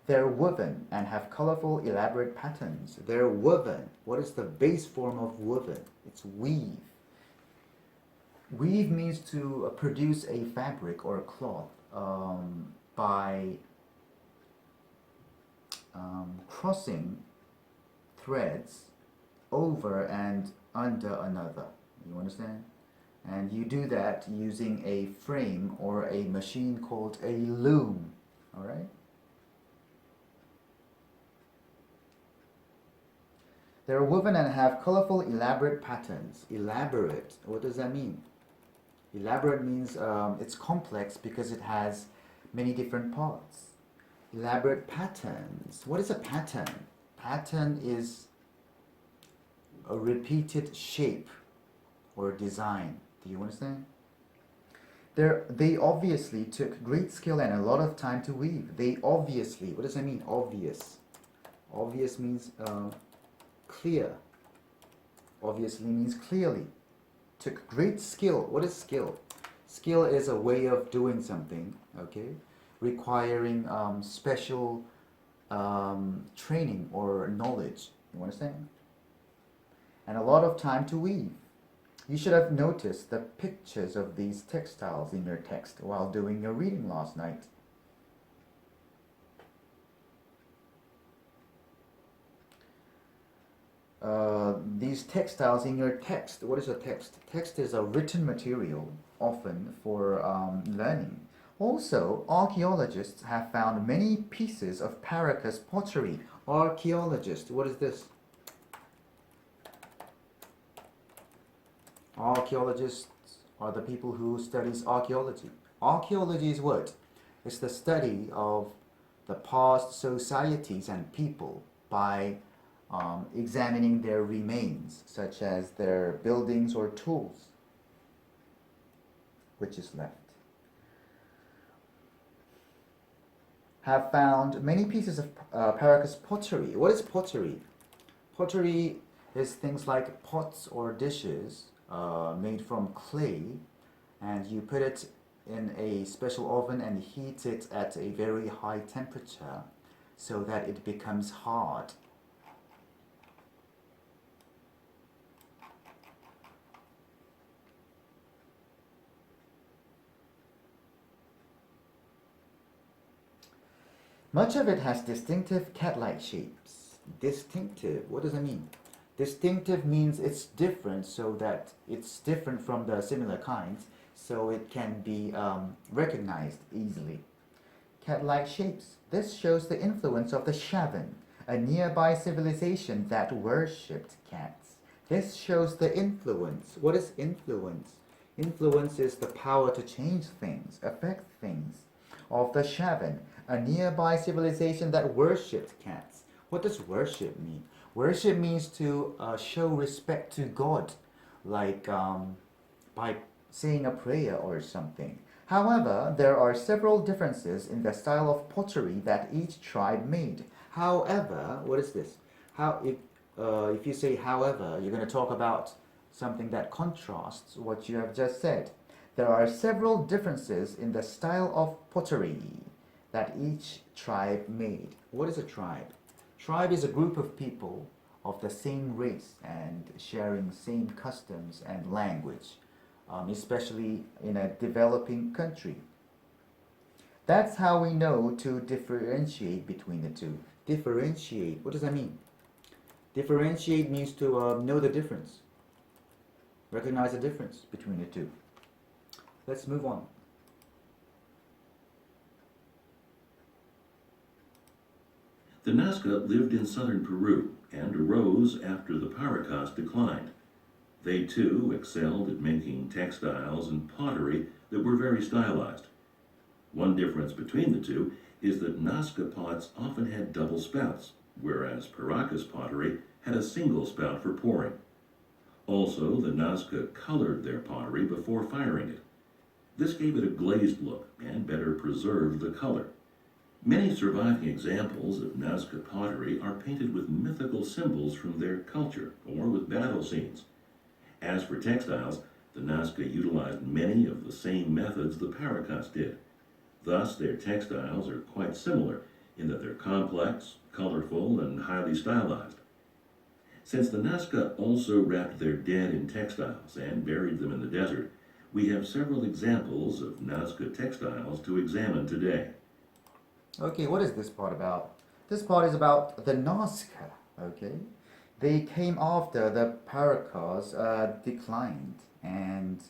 They're woven and have colorful, elaborate patterns. They're woven. What is the base form of woven? It's weave. Weave means to produce a fabric or a cloth by crossing threads over and under another. You understand? And you do that using a frame or a machine called a loom. All right? They're woven and have colorful, elaborate patterns. Elaborate, what does that mean? Elaborate means it's complex because it has many different parts. Elaborate patterns. What is a pattern? Pattern is a repeated shape or design. Do you understand? They obviously took great skill and a lot of time to weave. They obviously, what does that mean? Obvious. Obvious means clear. Obviously means clearly. Took great skill. What is skill? Skill is a way of doing something, okay, requiring special training or knowledge. You understand? And a lot of time to weave. You should have noticed the pictures of these textiles in your text while doing your reading last night. These textiles in your text. What is a text? Text is a written material, often for learning. Also, archaeologists have found many pieces of Paracas pottery. Archaeologist, what is this? Archaeologists are the people who studies archaeology. Archaeology is what? It's the study of the past societies and people by examining their remains, such as their buildings or tools, which is left. Have found many pieces of Paracas pottery. What is pottery? Pottery is things like pots or dishes made from clay, and you put it in a special oven and heat it at a very high temperature so that it becomes hard. Much of it has distinctive cat-like shapes. Distinctive, what does that mean? Distinctive means it's different, so that it's different from the similar kinds, so it can be recognized easily. Cat-like shapes. This shows the influence of the Shavan, a nearby civilization that worshipped cats. This shows the influence. What is influence? Influence is the power to change things, affect things. Of the Shavan, a nearby civilization that worshipped cats. What does worship mean? Worship means to show respect to God, like by saying a prayer or something. However, there are several differences in the style of pottery that each tribe made. However, what is this? If you say however, you're going to talk about something that contrasts what you have just said. There are several differences in the style of pottery that each tribe made. What is a tribe? Tribe is a group of people of the same race and sharing same customs and language, especially in a developing country. That's how we know to differentiate between the two. Differentiate, what does that mean? Differentiate means to know the difference, recognize the difference between the two. Let's move on. The Nazca lived in southern Peru and arose after the Paracas declined. They too excelled at making textiles and pottery that were very stylized. One difference between the two is that Nazca pots often had double spouts, whereas Paracas pottery had a single spout for pouring. Also, the Nazca colored their pottery before firing it. This gave it a glazed look and better preserved the color. Many surviving examples of Nazca pottery are painted with mythical symbols from their culture or with battle scenes. As for textiles, the Nazca utilized many of the same methods the Paracas did. Thus, their textiles are quite similar in that they're complex, colorful, and highly stylized. Since the Nazca also wrapped their dead in textiles and buried them in the desert, we have several examples of Nazca textiles to examine today. Okay, what is this part about? This part is about the Nazca, okay? They came after the Paracas declined, and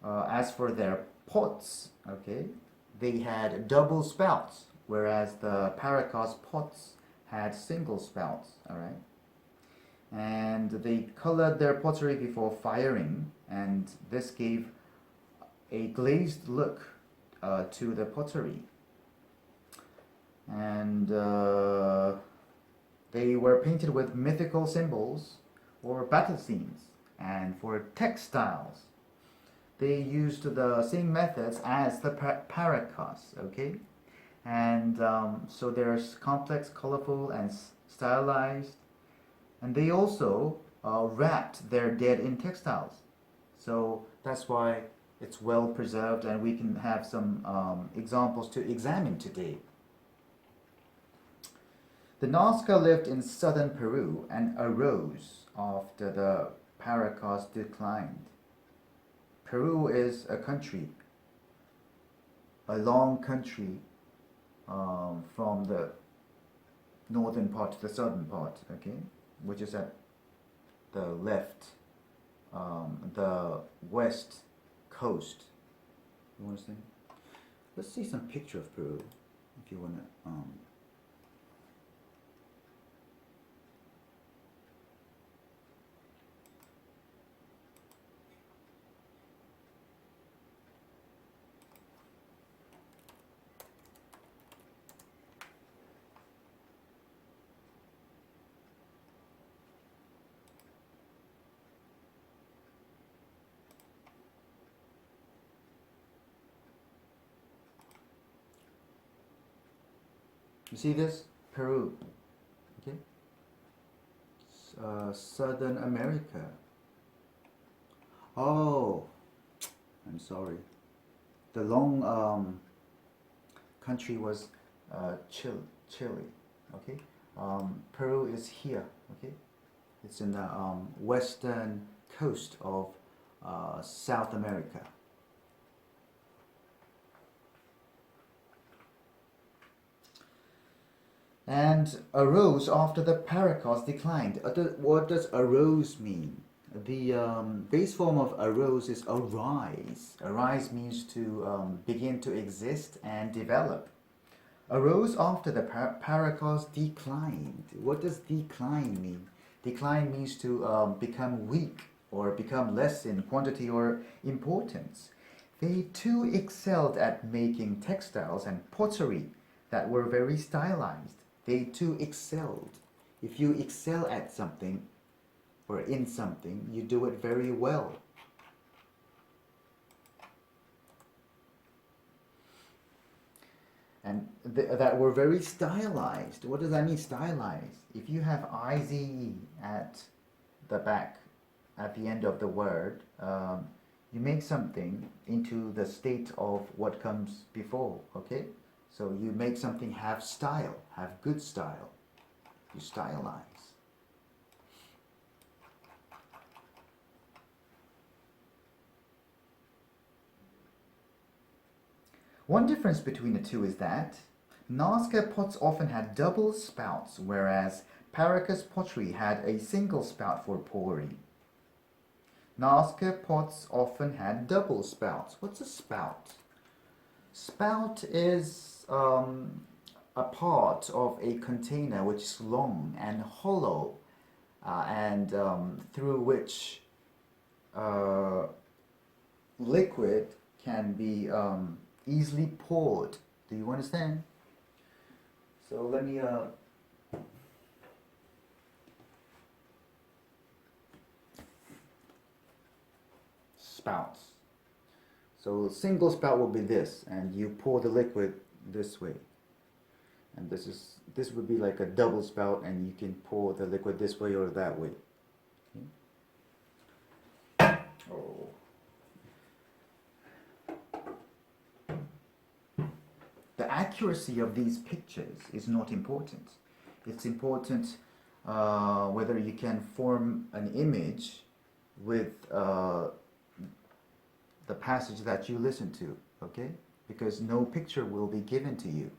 as for their pots, okay, they had double spouts, whereas the Paracas pots had single spouts, all right? And they colored their pottery before firing, and this gave a glazed look to the pottery. And they were painted with mythical symbols or battle scenes. And for textiles, they used the same methods as the Paracas, okay? And so there's complex, colorful, and stylized. And they also wrapped their dead in textiles. So that's why it's well preserved, and we can have some examples to examine today. The Nazca lived in southern Peru and arose after the Paracas declined. Peru is a country, a long country from the northern part to the southern part, okay, which is at the left, the west coast. You want to see? Let's see some picture of Peru, if you want to. You see this? Peru, okay? Southern America. Oh, I'm sorry. The long country was Chile, okay? Peru is here, okay? It's in the western coast of South America. And arose after the Paracas declined. What does arose mean? The base form of arose is arise. Arise means to begin to exist and develop. Arose after the Paracas declined. What does decline mean? Decline means to become weak or become less in quantity or importance. They too excelled at making textiles and pottery that were very stylized. They too excelled. If you excel at something or in something, you do it very well. And that were very stylized. What does that mean, stylized? If you have IZE at the back, at the end of the word, you make something into the state of what comes before, okay? So you make something have style, have good style. You stylize. One difference between the two is that Nazca pots often had double spouts, whereas Paracas pottery had a single spout for pouring. Nazca pots often had double spouts. What's a spout? Spout is a part of a container which is long and hollow and through which liquid can be easily poured. Do you understand? So let me spouts. So single spout will be this, and you pour the liquid this way. And this would be like a double spout, and you can pour the liquid this way or that way. Okay. Oh. The accuracy of these pictures is not important. It's important whether you can form an image with the passage that you listen to, okay? Because no picture will be given to you.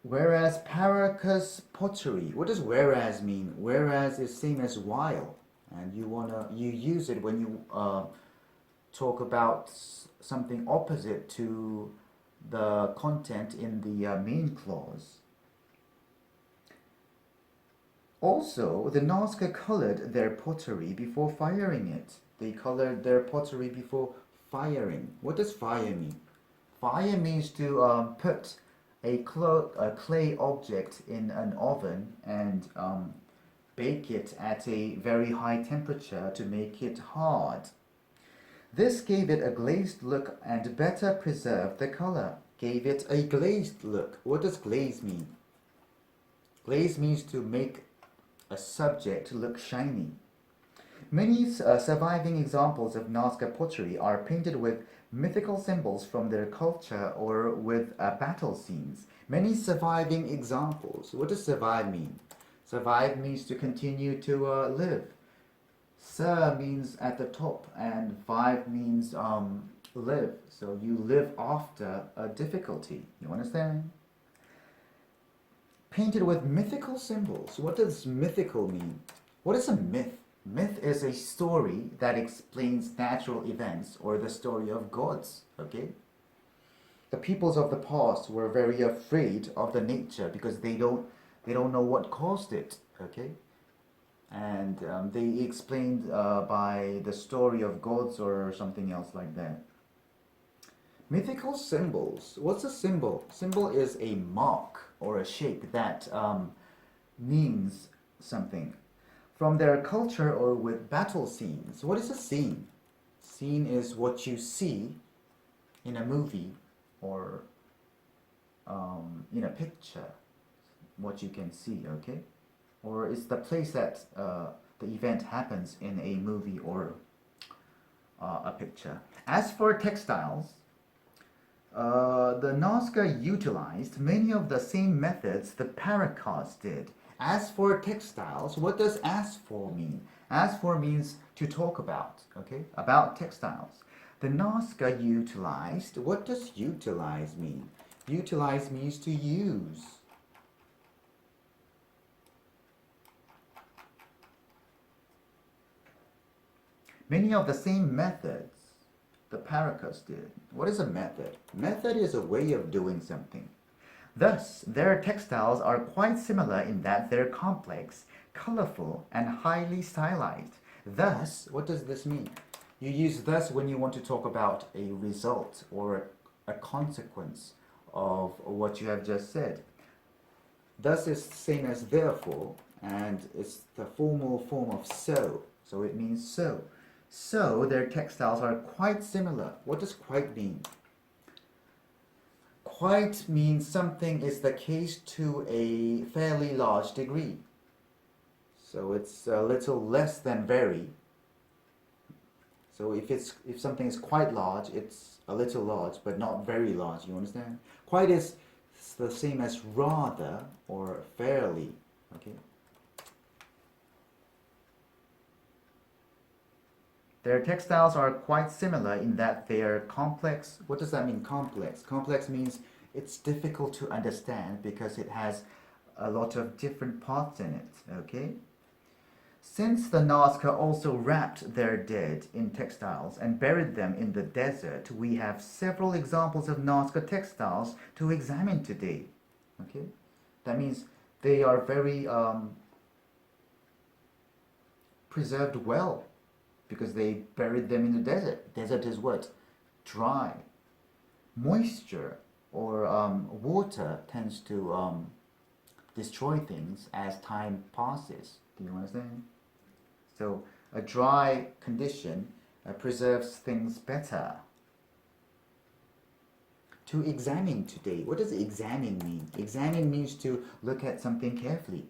Whereas Paracas pottery, what does whereas mean? Whereas is same as while, and you use it when you talk about something opposite to the content in the main clause. Also, the Nazca colored their pottery before firing it. They colored their pottery before firing. What does fire mean? Fire means to put a clay object in an oven and bake it at a very high temperature to make it hard. This gave it a glazed look and better preserved the color. Gave it a glazed look. What does glaze mean? Glaze means to make a subject look shiny. Many surviving examples of Nazca pottery are painted with mythical symbols from their culture or with battle scenes. Many surviving examples. What does survive mean? Survive means to continue to live. Sur means at the top, and vive means live. So you live after a difficulty. You understand? Painted with mythical symbols. What does mythical mean? What is a myth? Myth is a story that explains natural events or the story of gods, okay? The peoples of the past were very afraid of the nature because they don't know what caused it, okay? And they explained by the story of gods or something else like that. Mythical symbols. What's a symbol? Symbol is a mark or a shape that means something. From their culture or with battle scenes. What is a scene? Scene is what you see in a movie or in a picture. What you can see, okay? Or it's the place that the event happens in a movie or a picture. As for textiles, the Nazca utilized many of the same methods the Paracas did. As for textiles, what does as for mean? As for means to talk about, okay? About textiles. The Nazca utilized, what does utilize mean? Utilize means to use. Many of the same methods the Paracas did. What is a method? Method is a way of doing something. Thus, their textiles are quite similar in that they're complex, colorful, and highly stylized. Thus, what does this mean? You use thus when you want to talk about a result or a consequence of what you have just said. Thus is the same as therefore, and it's the formal form of so. So it means so. So their textiles are quite similar. What does quite mean? Quite means something is the case to a fairly large degree. So it's a little less than very. So if something is quite large, it's a little large, but not very large. You understand? Quite is the same as rather or fairly. Okay. Their textiles are quite similar in that they are complex. What does that mean, complex? Complex means it's difficult to understand because it has a lot of different parts in it, okay? Since the Nazca also wrapped their dead in textiles and buried them in the desert, we have several examples of Nazca textiles to examine today, okay? That means they are very preserved well, because they buried them in the desert. Desert is what? Dry. Moisture or water tends to destroy things as time passes. Do you understand? So a dry condition preserves things better. To examine today. What does examine mean? Examine means to look at something carefully.